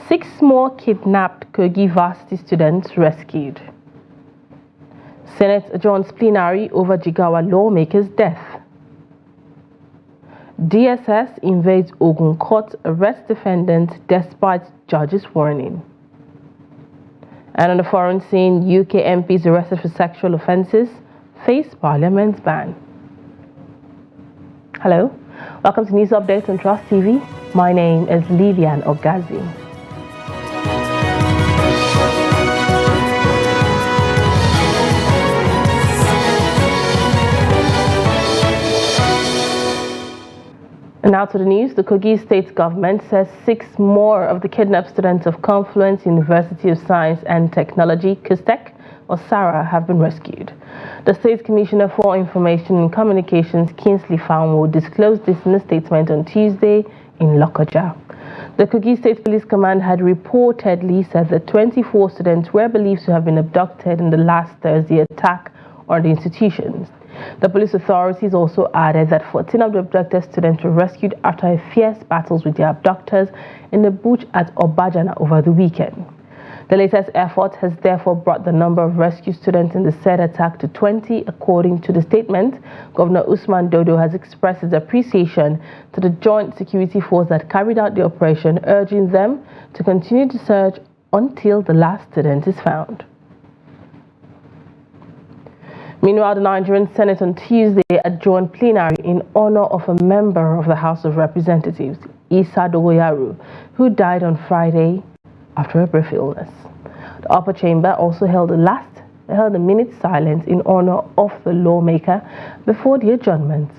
6 more kidnapped Kogi varsity students rescued. Senate adjourns plenary over Jigawa lawmaker's death. DSS invades Ogun court, arrests defendant despite judge's warning. And on the foreign scene, UK MPs arrested for sexual offences face parliament's ban. Hello, welcome to News Updates on Trust TV. My name is Livian Ogazi. And now to the news. The Kogi state government says 6 more of the kidnapped students of Confluence University of Science and Technology, KUSTEC, or SARA, have been rescued. The State Commissioner for Information and Communications, Kingsley Fanwo, disclosed this in a statement on Tuesday in Lokoja. The Kogi State Police Command had reportedly said that 24 students were believed to have been abducted in the last Thursday attack on the institutions. The police authorities also added that 14 of the abducted students were rescued after fierce battles with their abductors in the bush at Obajana over the weekend. The latest effort has therefore brought the number of rescued students in the said attack to 20, according to the statement. Governor Usman Dodo has expressed his appreciation to the Joint Security Force that carried out the operation, urging them to continue to search until the last student is found. Meanwhile, the Nigerian Senate on Tuesday adjourned plenary in honor of a member of the House of Representatives, Isa Dogoyaru, who died on Friday after a brief illness. The upper chamber also held a minute's silence in honor of the lawmaker before the adjournment.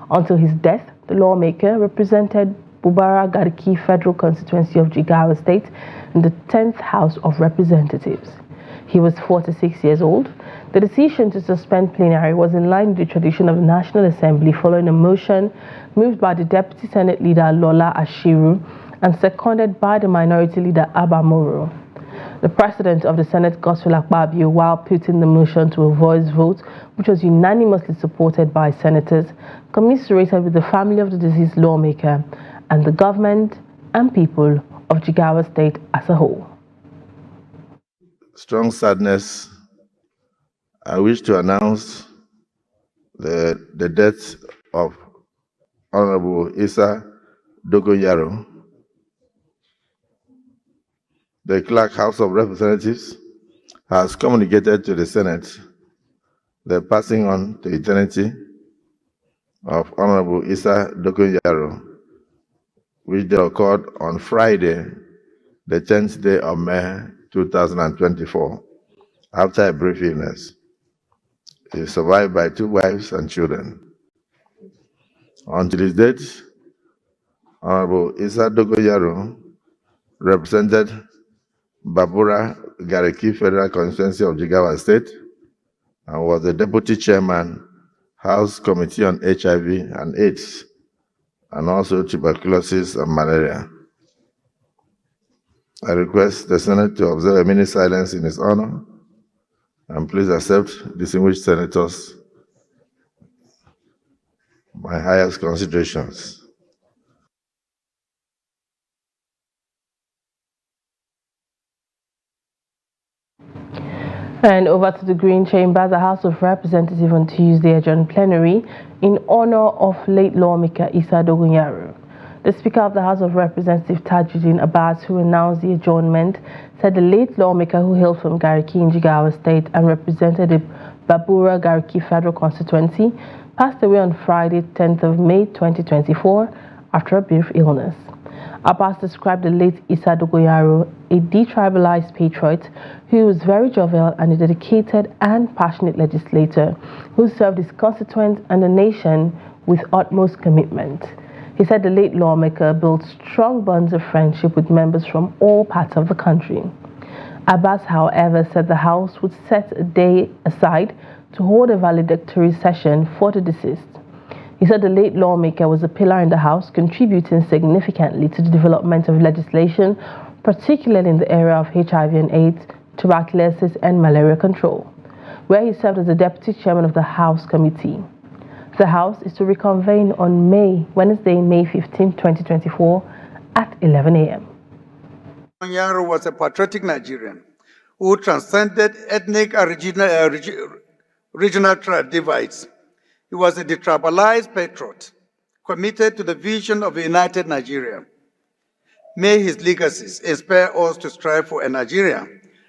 Until his death, the lawmaker represented Bubara Garki Federal Constituency of Jigawa State in the 10th House of Representatives. He was 46 years old. The decision to suspend plenary was in line with the tradition of the National Assembly following a motion moved by the Deputy Senate Leader Lola Ashiru and seconded by the Minority Leader Abba Moro. The President of the Senate, Godswill Akpabio, while putting the motion to a voice vote, which was unanimously supported by senators, commiserated with the family of the deceased lawmaker and the government and people of Jigawa State as a whole. Strong sadness. I wish to announce the death of Honorable Isa Dogoyaro. The Clerk House of Representatives has communicated to the Senate the passing on to eternity of Honorable Isa Dogoyaro, which occurred on Friday, the 10th day of May 2024, after a brief illness. He is survived by 2 wives and children. Until his death, Honorable Isa Dogoyaro represented Babura Gareki Federal Constituency of Jigawa State and was the Deputy Chairman, House Committee on HIV and AIDS, and also tuberculosis and malaria. I request the Senate to observe a minute silence in his honor, and please accept, distinguished senators, my highest considerations. And over to the Green Chamber, the House of Representatives on Tuesday adjourned plenary in honor of late lawmaker Isa Dogoyaro. The Speaker of the House of Representatives, Tajuddin Abbas, who announced the adjournment, said the late lawmaker, who hailed from Gariki in Jigawa State and represented the Babura Gariki Federal Constituency, passed away on Friday, 10th of May 2024, after a brief illness. Abbas described the late Isa Dogoyaro, a detribalized patriot who was very jovial and a dedicated and passionate legislator who served his constituents and the nation with utmost commitment. He said the late lawmaker built strong bonds of friendship with members from all parts of the country. Abbas, however, said the House would set a day aside to hold a valedictory session for the deceased. He said the late lawmaker was a pillar in the House, contributing significantly to the development of legislation, particularly in the area of HIV and AIDS, tuberculosis and malaria control, where he served as the Deputy Chairman of the House Committee. The House is to reconvene on Wednesday, May 15, 2024 at 11 a.m. Yaro was a patriotic Nigerian who transcended ethnic and regional divides. He was a detribalized patriot, committed to the vision of a united Nigeria. May his legacies inspire us to strive for a Nigeria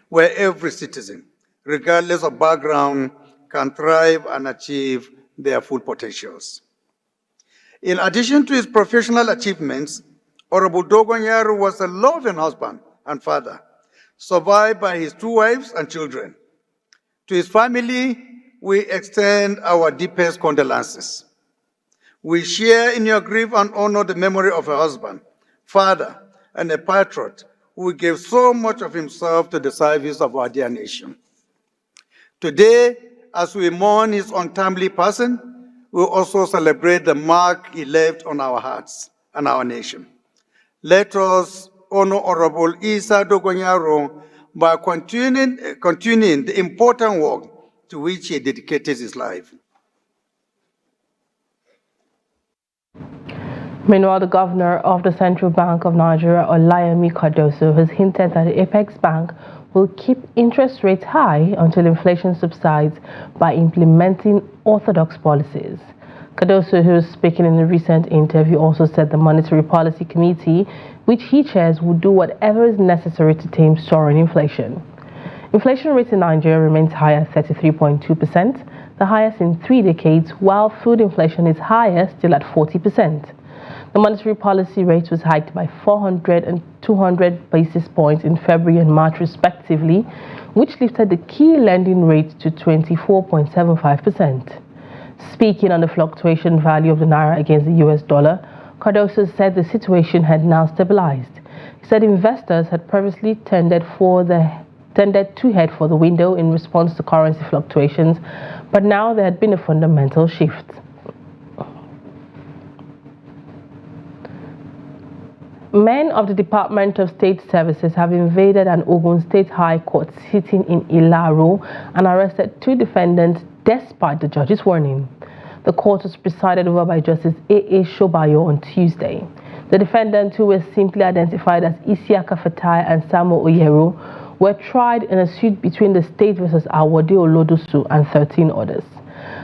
where every citizen, regardless of background, can thrive and achieve their full potentials. In addition to his professional achievements, Honorable Dogon Yaro was a loving husband and father, survived by his 2 wives and children. To his family, we extend our deepest condolences. We share in your grief and honor the memory of a husband, father, and a patriot who gave so much of himself to the service of our dear nation. Today, as we mourn his untimely passing, we also celebrate the mark he left on our hearts and our nation. Let us honor Honorable Isa Dogon Yaro by continuing the important work to which he dedicated his life. Meanwhile, the governor of the Central Bank of Nigeria, Olayemi Cardoso, has hinted that the Apex Bank will keep interest rates high until inflation subsides by implementing orthodox policies. Cardoso, who was speaking in a recent interview, also said the Monetary Policy Committee, which he chairs, will do whatever is necessary to tame soaring inflation. Inflation rate in Nigeria remains high at 33.2%, the highest in 3 decades, while food inflation is higher, still at 40%. The monetary policy rate was hiked by 400 and 200 basis points in February and March respectively, which lifted the key lending rate to 24.75%. Speaking on the fluctuation value of the naira against the US dollar, Cardoso said the situation had now stabilized. He said investors had previously tended to head for the window in response to currency fluctuations, but now there had been a fundamental shift. Men of the Department of State Services have invaded an Ogun State High Court sitting in Ilaro and arrested 2 defendants despite the judge's warning. The court was presided over by Justice A.A. Shobayo on Tuesday. The defendants, who were simply identified as Isiaka Fatai and Samuel Oyero, were tried in a suit between the state versus Awode Olodusu and 13 others.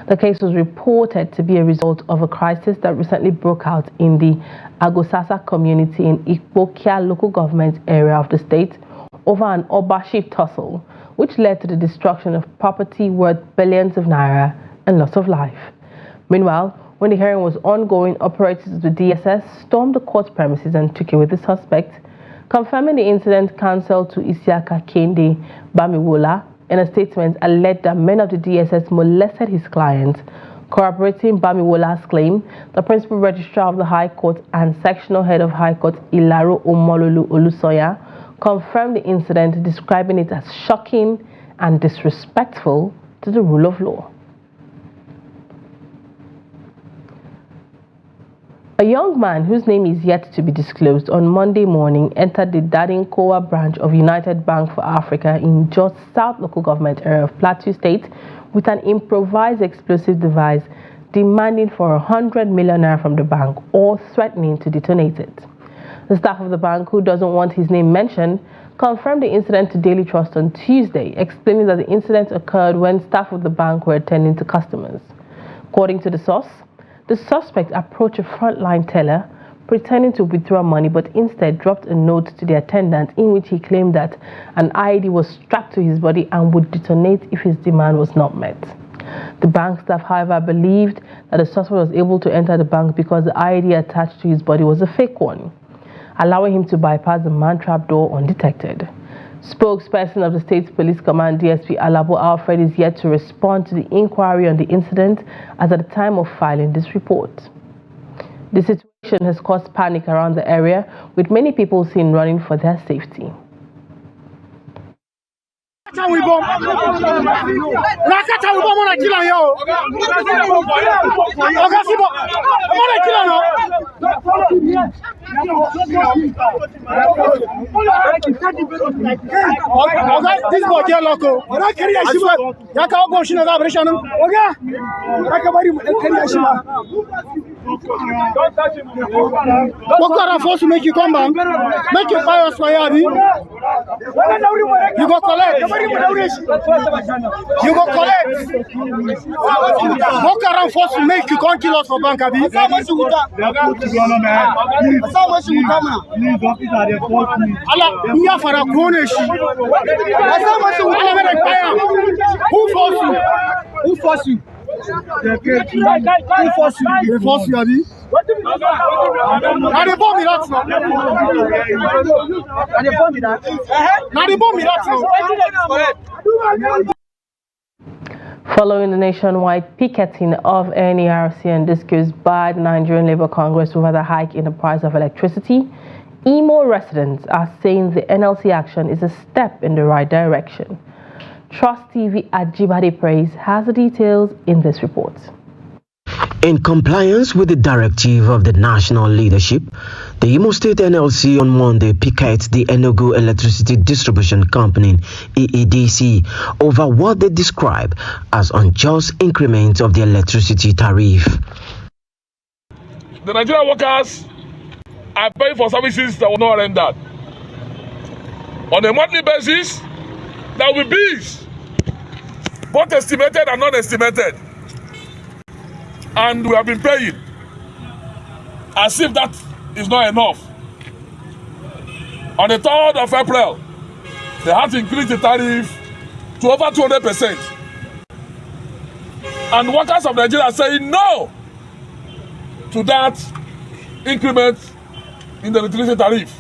The case was reported to be a result of a crisis that recently broke out in the Agosasa community in Ikpokia local government area of the state over an Oba-ship tussle, which led to the destruction of property worth billions of naira and loss of life. Meanwhile, when the hearing was ongoing, operators of the DSS stormed the court premises and took away the suspect. Confirming the incident, counsel to Isiaka Kende Bamiwola in a statement alleged that men of the DSS molested his client. Corroborating Bamiwola's claim, the principal registrar of the High Court and sectional head of High Court Ilaro Omololu Olusoya confirmed the incident, describing it as shocking and disrespectful to the rule of law. A young man whose name is yet to be disclosed on Monday morning entered the Dadinkowa branch of United Bank for Africa in Jos South local government area of Plateau State with an improvised explosive device, demanding for 100 million naira from the bank or threatening to detonate it. The staff of the bank, who doesn't want his name mentioned, confirmed the incident to Daily Trust on Tuesday, explaining that the incident occurred when staff of the bank were attending to customers. According to the source, the suspect approached a frontline teller, pretending to withdraw money, but instead dropped a note to the attendant in which he claimed that an IED was strapped to his body and would detonate if his demand was not met. The bank staff, however, believed that the suspect was able to enter the bank because the IED attached to his body was a fake one, allowing him to bypass the man-trap door undetected. Spokesperson of the State's Police Command, DSP Alabo Alfred, is yet to respond to the inquiry on the incident as at the time of filing this report. The situation has caused panic around the area, with many people seen running for their safety. Boko Haram force to make you come back, make you buy us fire, Abi. You go collect. You go collect. Boko Haram force to make you come kill us for bank, Abi. Allah, Mia for a cronish. Who force you? Who force you? Who force you? They force you, Abi. Now they bomb me that now. Now they bomb me that. Now they bomb me that now. Following the nationwide picketing of NERC and discourse by the Nigerian Labour Congress over the hike in the price of electricity, Imo residents are saying the NLC action is a step in the right direction. Trust TV Ajibade Praise has the details in this report. In compliance with the directive of the national leadership, the Imo State NLC on Monday picketed the Enugu Electricity Distribution Company (EEDC) over what they describe as unjust increment of the electricity tariff. The Nigerian workers are paying for services that were not rendered. On a monthly basis, there will be bills, both estimated and non-estimated. And we have been paying as if that is not enough. On the 3rd of April, they had to increase the tariff to over 200%. And workers of Nigeria are saying no to that increment in the electricity tariff.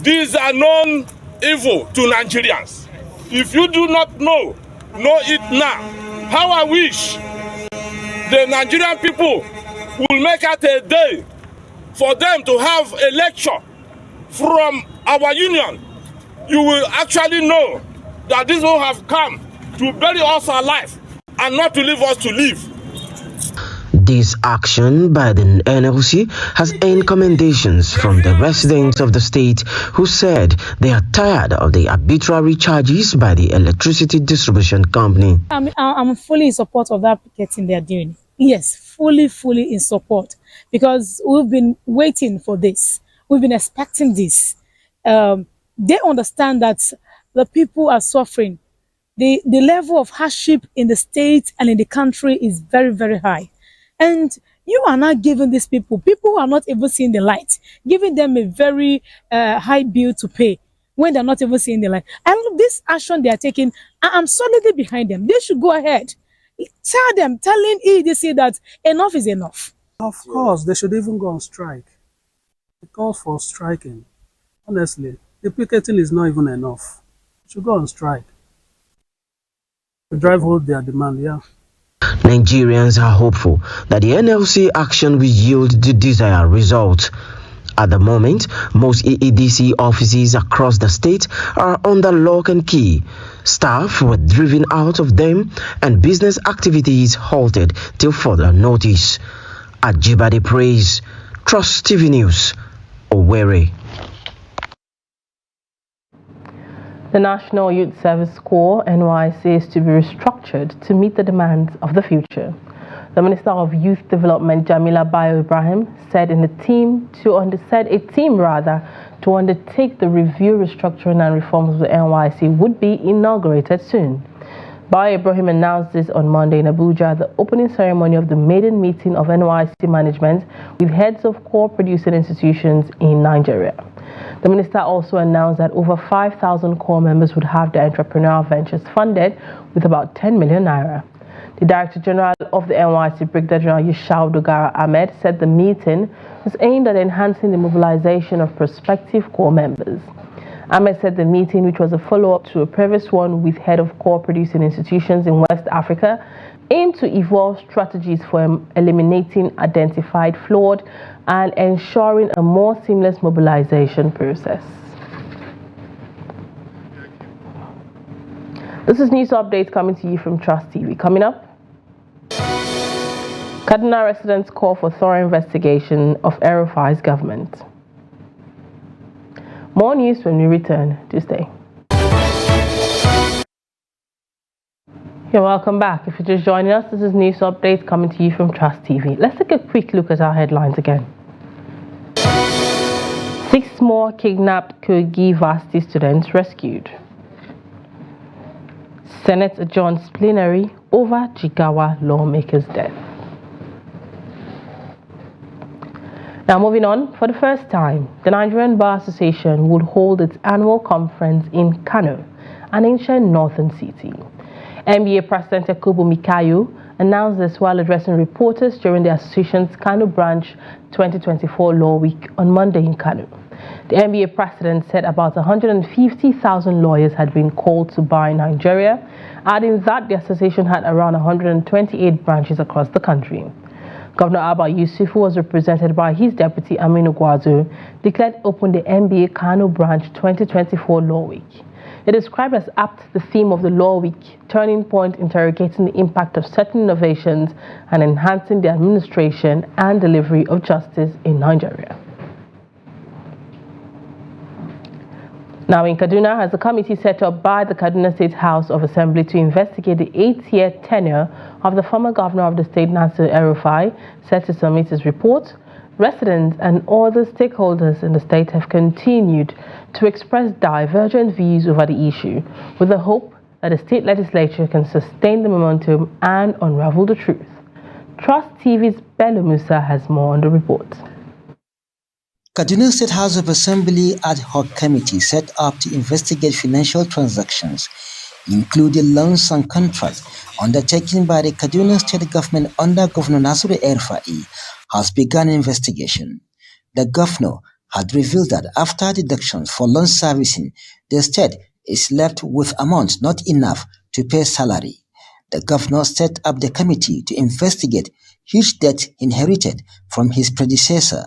These are known evil to Nigerians. If you do not know it now. How I wish the Nigerian people will make it a day for them to have a lecture from our union. You will actually know that this will have come to bury us alive and not to leave us to live. This action by the NLC has earned commendations from the residents of the state who said they are tired of the arbitrary charges by the electricity distribution company. I'm fully in support of that picketing they're doing. Yes, fully in support, because we've been waiting for this. We've been expecting this. They understand that the people are suffering. The level of hardship in the state and in the country is very high. And you are not giving these people who are not even seeing the light, giving them a very high bill to pay when they're not even seeing the light. And this action they are taking, I'm solidly behind them. They should go ahead. Telling EDC that enough is enough. Of course, they should even go on strike. The call for striking, honestly, the picketing is not even enough. They should go on strike. To drive home their demand, yeah. Nigerians are hopeful that the NLC action will yield the desired result. At the moment, most EEDC offices across the state are under lock and key. Staff were driven out of them and business activities halted till further notice. Ajibade Praise, Trust TV News, Owerri. The National Youth Service Corps, NYSC, is to be restructured to meet the demands of the future. The Minister of Youth Development, Jamila Bayo Ibrahim, said a team to undertake the review, restructuring and reforms of the NYSC would be inaugurated soon. Bayo Ibrahim announced this on Monday in Abuja at the opening ceremony of the maiden meeting of NYSC management with heads of core producing institutions in Nigeria. The minister also announced that over 5,000 core members would have their entrepreneurial ventures funded with about 10 million naira. The Director General of the NYSC, Brigadier General Yeshau Dogara Ahmed, said the meeting was aimed at enhancing the mobilization of prospective core members. Ahmed said the meeting, which was a follow-up to a previous one with head of core producing institutions in West Africa, aimed to evolve strategies for eliminating identified flawed and ensuring a more seamless mobilization process. This is news updates coming to you from Trust TV. Coming up, Kaduna residents call for thorough investigation of El-Rufai's government. More news when we return. Do stay. You're welcome back. If you're just joining us, this is News Updates coming to you from Trust TV. Let's take a quick look at our headlines again. 6 more kidnapped Kogi varsity students rescued. Senate adjourns plenary over Jigawa lawmaker's death. Now moving on, for the first time, the Nigerian Bar Association would hold its annual conference in Kano, an ancient northern city. NBA President Yakubu Mikayu announced this while addressing reporters during the association's Kano branch 2024 Law Week on Monday in Kano. The NBA president said about 150,000 lawyers had been called to bar in Nigeria, adding that the association had around 128 branches across the country. Governor Abba Yusuf, who was represented by his deputy Aminu Gwazo, declared open the NBA Kano branch 2024 Law Week. It described as apt the theme of the Law Week, turning point interrogating the impact of certain innovations and enhancing the administration and delivery of justice in Nigeria. Now in Kaduna, as a committee set up by the Kaduna State House of Assembly to investigate the 8-year tenure of the former governor of the state, Nasir El-Rufai, set to submit his report, residents and other stakeholders in the state have continued to express divergent views over the issue, with the hope that the state legislature can sustain the momentum and unravel the truth. Trust TV's Bello Musa has more on the report. Kaduna State House of Assembly ad hoc committee set up to investigate financial transactions, including loans and contracts undertaken by the Kaduna State government under Governor Nasir El-Rufai, has begun an investigation. The governor had revealed that after deductions for loan servicing, the state is left with amounts not enough to pay salary. The governor set up the committee to investigate huge debt inherited from his predecessor.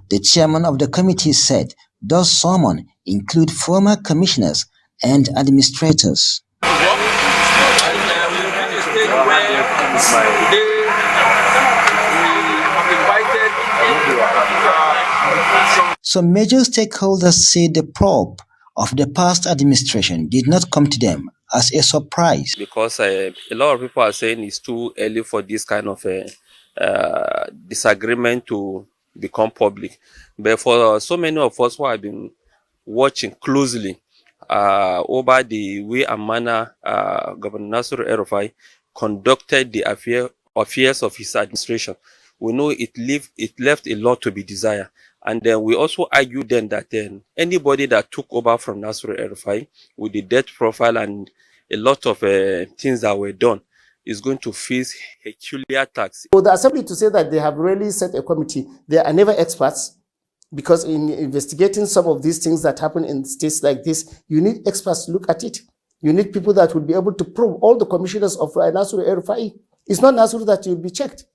The chairman of the committee said those summoned include former commissioners and administrators. Some major stakeholders say the probe of the past administration did not come to them as a surprise. Because a lot of people are saying it's too early for this kind of disagreement to become public. But for so many of us who have been watching closely over the way and manner Governor Nasir El-Rufai conducted the affairs of his administration, we know it left a lot to be desired. And then we also argue then that anybody that took over from Nasir El-Rufai with the debt profile and a lot of things that were done is going to face peculiar tax. For the assembly to say that they have really set a committee, they are never experts, because in investigating some of these things that happen in states like this, you need experts to look at it. You need people that will be able to probe. All the commissioners of Nasir El-Rufai, it's not Nasir that will be checked.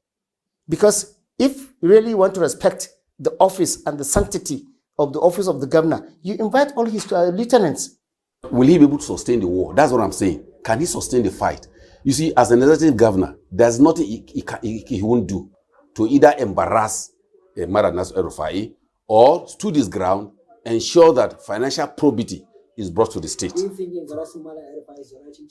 Because if you really want to respect the office and the sanctity of the office of the governor, you invite all his lieutenants. Will he be able to sustain the war? That's what I'm saying. Can he sustain the fight? You see, as an executive governor, there's nothing he won't do to either embarrass Nasir El-Rufai or stood his ground, ensure that financial probity is brought to the state.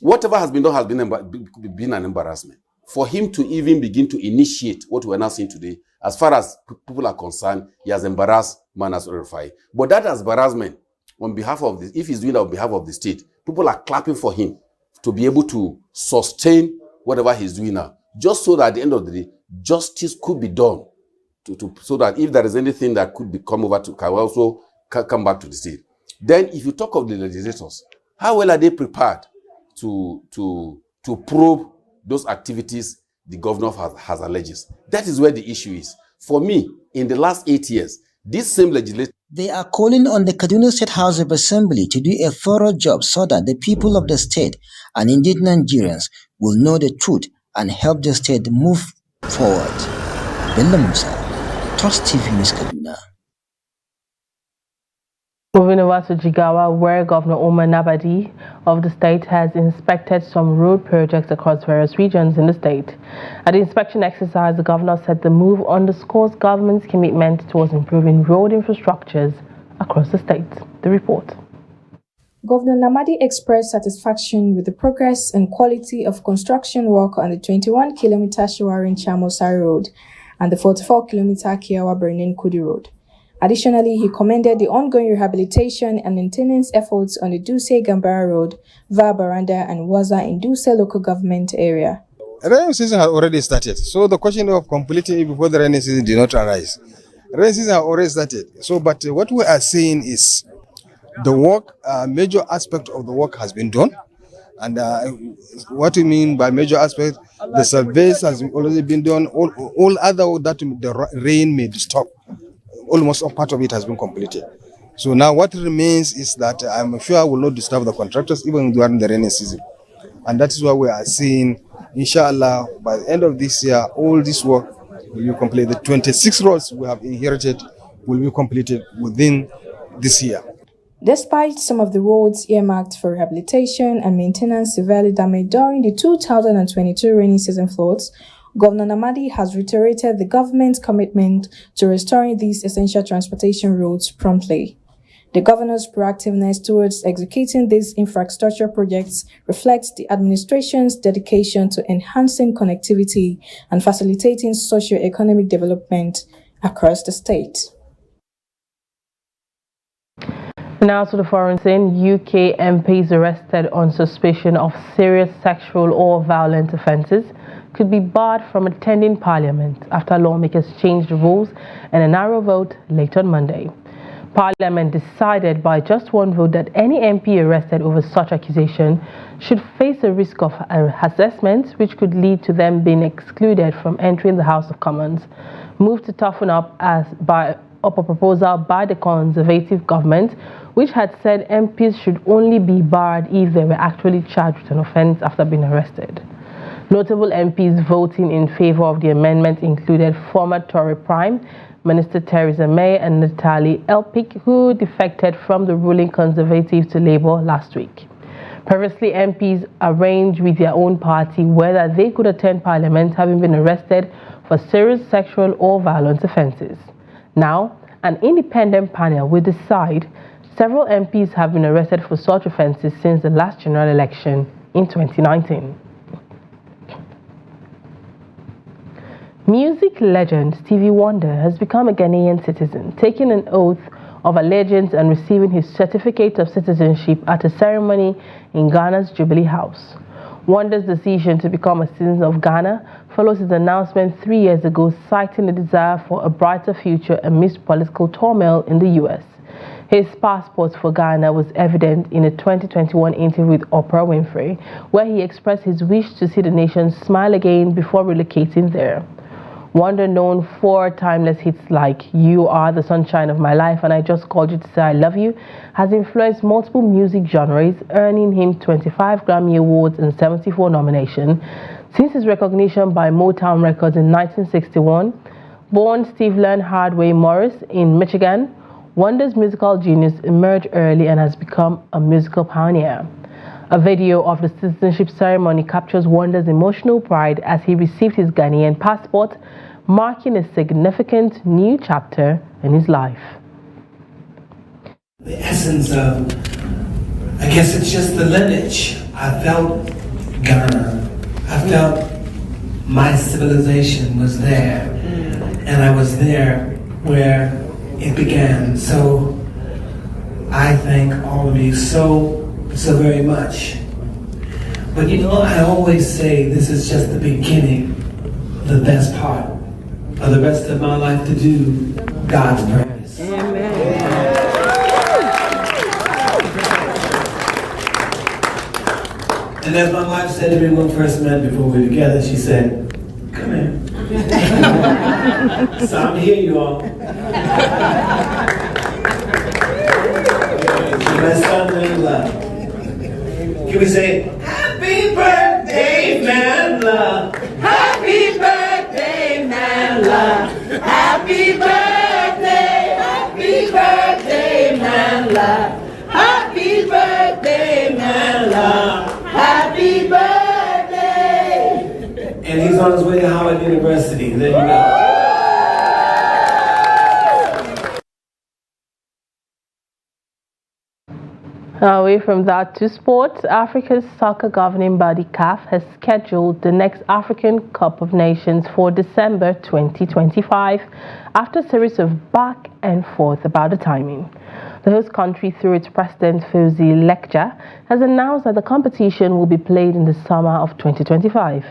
Whatever has been done has been an embarrassment. For him to even begin to initiate what we're now seeing today, as far as people are concerned, he has embarrassed Nasir El-Rufai. But that embarrassment, on behalf of this, if he's doing that on behalf of the state, people are clapping for him to be able to sustain whatever he's doing now, just so that at the end of the day, justice could be done, so that if there is anything that could come over to, can also come back to the state. Then, if you talk of the legislators, how well are they prepared to probe those activities the governor has alleged? That is where the issue is. For me, in the last 8 years, this same legislature. They are calling on the Kaduna State House of Assembly to do a thorough job so that the people of the state and indeed Nigerians will know the truth and help the state move forward. Bello Musa, Trust TV News, Kaduna. Moving over to Jigawa, where Governor Umar Nabadi of the state has inspected some road projects across various regions in the state. At the inspection exercise, the governor said the move underscores government's commitment towards improving road infrastructures across the state. The report. Governor Namadi expressed satisfaction with the progress and quality of construction work on the 21-kilometer Shawarin-Chamo-Sari Road and the 44-kilometer Kiawa-Benin-Kudi Road. Additionally, he commended the ongoing rehabilitation and maintenance efforts on the Duse-Gambara Road via Baranda and Waza in Duse local government area. Rainy season has already started, so the question of completing it before the rainy season did not arise. Rainy season has already started, so but what we are saying is the work, major aspect of the work has been done. And what we mean by major aspect, the surveys has already been done. All other that the rain may stop, almost a part of it has been completed. So now what remains is that I'm sure I will not disturb the contractors even during the rainy season. And that is why we are seeing, inshallah, by the end of this year, all this work will be completed. The 26 roads we have inherited will be completed within this year. Despite some of the roads earmarked for rehabilitation and maintenance severely damaged during the 2022 rainy season floods, Governor Namadi has reiterated the government's commitment to restoring these essential transportation roads promptly. The governor's proactiveness towards executing these infrastructure projects reflects the administration's dedication to enhancing connectivity and facilitating socio-economic development across the state. Now to the foreign scene, UK MPs arrested on suspicion of serious sexual or violent offences could be barred from attending Parliament after lawmakers changed the rules in a narrow vote late on Monday. Parliament decided by just one vote that any MP arrested over such accusation should face a risk of assessment, which could lead to them being excluded from entering the House of Commons. Moved to toughen up a proposal by the Conservative government, which had said MPs should only be barred if they were actually charged with an offence after being arrested. Notable MPs voting in favour of the amendment included former Tory Prime Minister Theresa May and Natalie Elpick, who defected from the ruling Conservative to Labour last week. Previously, MPs arranged with their own party whether they could attend Parliament having been arrested for serious sexual or violent offences. Now, an independent panel will decide. Several MPs have been arrested for such offences since the last general election in 2019. Music legend Stevie Wonder has become a Ghanaian citizen, taking an oath of allegiance and receiving his certificate of citizenship at a ceremony in Ghana's Jubilee House. Wonder's decision to become a citizen of Ghana follows his announcement 3 years ago, citing a desire for a brighter future amidst political turmoil in the U.S. His passport for Ghana was evident in a 2021 interview with Oprah Winfrey, where he expressed his wish to see the nation smile again before relocating there. Wonder, known for timeless hits like You Are the Sunshine of My Life and I Just Called You to Say I Love You, has influenced multiple music genres, earning him 25 Grammy Awards and 74 nominations. Since his recognition by Motown Records in 1961, born Steve Hardway Morris in Michigan, Wonder's musical genius emerged early and has become a musical pioneer. A video of the citizenship ceremony captures Wonder's emotional pride as he received his Ghanaian passport, marking a significant new chapter in his life. The essence of, I guess it's just the lineage. I felt Ghana. I felt my civilization was there, and I was there where it began. So I thank all of you so very much. But you know, I always say this is just the beginning, the best part of the rest of my life to do God's purpose. Amen. And as my wife said to me when we first met before we were together, she said, "Come here." So I'm here, you all. My son in love. Can we say, Happy birthday, man, love. Happy birthday, man, love. Happy birthday, man, love. Happy birthday, man, love. Happy birthday. And he's on his way to Howard University. There you go. Away from that to sports, Africa's soccer governing body CAF has scheduled the next African Cup of Nations for December 2025 after a series of back and forth about the timing. The host country, through its president Fauzi Lekja, has announced that the competition will be played in the summer of 2025.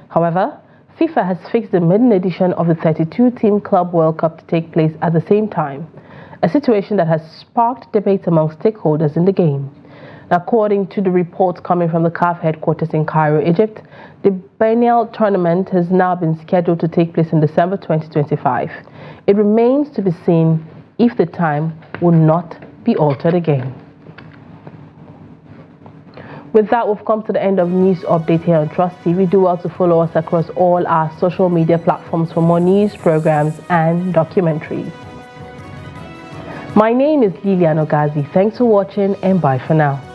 However, FIFA has fixed the maiden edition of the 32-team Club World Cup to take place at the same time, a situation that has sparked debate among stakeholders in the game. According to the reports coming from the CAF headquarters in Cairo, Egypt, the biennial tournament has now been scheduled to take place in December 2025. It remains to be seen if the time will not be altered again. With that, we've come to the end of News Update here on Trust TV. Do well to follow us across all our social media platforms for more news, programs, and documentaries. My name is Lilian Ogazi. Thanks for watching and bye for now.